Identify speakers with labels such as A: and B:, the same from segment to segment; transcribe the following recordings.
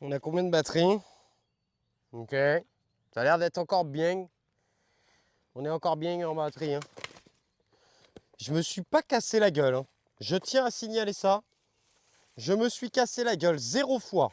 A: On a combien de batteries? Ok. Ça a l'air d'être encore bien. On est encore bien en batterie. Hein. Je me suis pas cassé la gueule. Hein. Je tiens à signaler ça. Je me suis cassé la gueule 0 fois.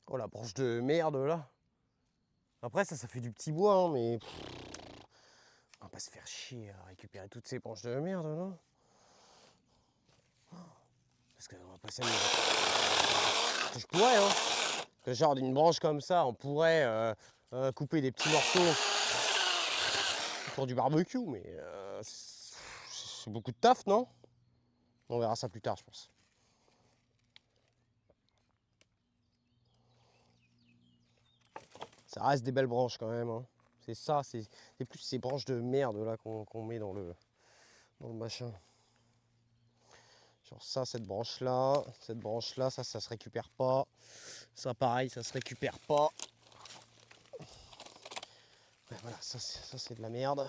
A: Oh la branche de merde là. Après ça fait du petit bois hein, mais on va pas se faire chier à récupérer toutes ces branches de merde non. Parce qu'on va pas s'amuser. Je pourrais hein. Que genre d'une branche comme ça, on pourrait couper des petits morceaux pour du barbecue, mais c'est beaucoup de taf, non? On verra ça plus tard, je pense. Ça reste des belles branches quand même. Hein. C'est ça, c'est plus ces branches de merde là qu'on met dans le machin. Genre ça, cette branche là, ça se récupère pas. Ça pareil, ça se récupère pas. Ouais, voilà, ça c'est de la merde.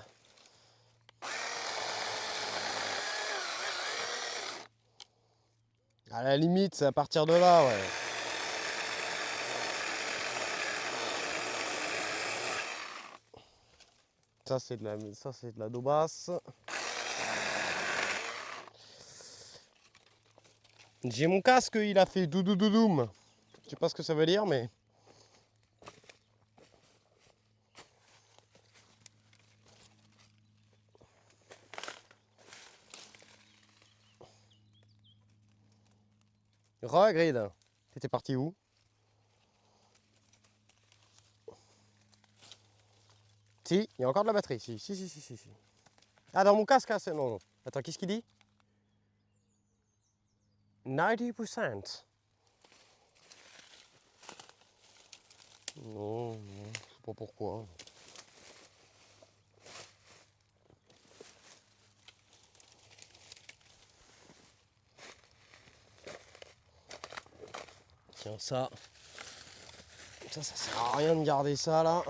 A: À la limite, c'est à partir de là, ouais. Ça c'est de la daubasse. J'ai mon casque, il a fait doudou. Je sais pas ce que ça veut dire, mais. Regrid, t'étais parti où? Si, il y a encore de la batterie. Si. Ah, dans mon casque, hein, non. Attends, qu'est-ce qu'il dit? 90%. Non, je sais pas pourquoi. Tiens, ça sert à rien de garder ça là.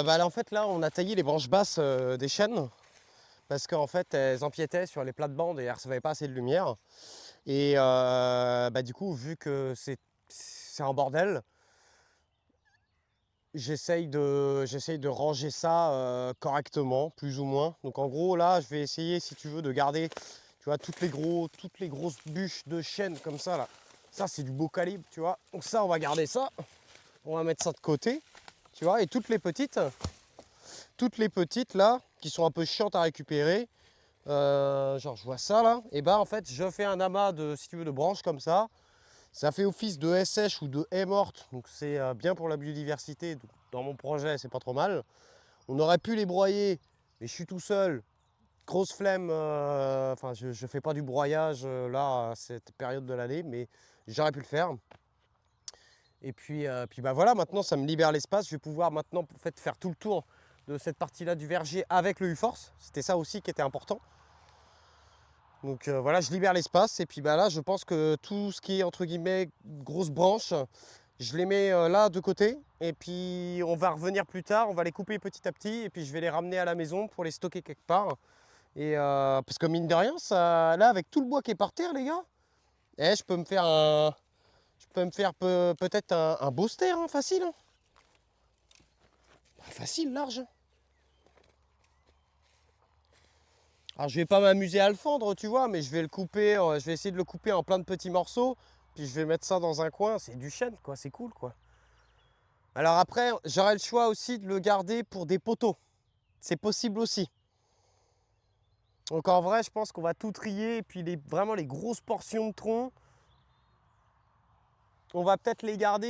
A: Bah là, en fait, là, on a taillé les branches basses des chênes parce qu'en fait, elles empiétaient sur les plates-bandes et elles recevaient pas assez de lumière. Et bah, du coup, vu que c'est un bordel, j'essaye de ranger ça correctement, plus ou moins. Donc en gros, là, je vais essayer, si tu veux, de garder, tu vois, toutes les grosses bûches de chêne comme ça, là. Ça, c'est du beau calibre, tu vois. Donc ça, on va garder ça. On va mettre ça de côté, tu vois. Et toutes les petites, là, qui sont un peu chiantes à récupérer, genre, je vois ça, là. Et bah, en fait, je fais un amas de, si tu veux, de branches comme ça. Ça fait office de haie sèche ou de haie morte, donc c'est bien pour la biodiversité. Donc, dans mon projet, c'est pas trop mal. On aurait pu les broyer, mais je suis tout seul. Grosse flemme, enfin je fais pas du broyage là à cette période de l'année, mais j'aurais pu le faire. Et puis bah voilà, maintenant ça me libère l'espace. Je vais pouvoir maintenant en fait, faire tout le tour de cette partie-là du verger avec le U-Force. C'était ça aussi qui était important. Donc voilà, je libère l'espace et puis bah là je pense que tout ce qui est entre guillemets grosses branches, je les mets là de côté et puis on va revenir plus tard, on va les couper petit à petit et puis je vais les ramener à la maison pour les stocker quelque part. Et parce que mine de rien, ça, là avec tout le bois qui est par terre les gars, je peux me faire peut-être un beau ster hein, facile. Hein. Facile, large. Alors je vais pas m'amuser à le fendre, tu vois, mais je vais le couper, je vais essayer de le couper en plein de petits morceaux, puis je vais mettre ça dans un coin, c'est du chêne quoi, c'est cool quoi. Alors après, j'aurai le choix aussi de le garder pour des poteaux. C'est possible aussi. Donc en vrai, je pense qu'on va tout trier, et puis vraiment les grosses portions de tronc, on va peut-être les garder pour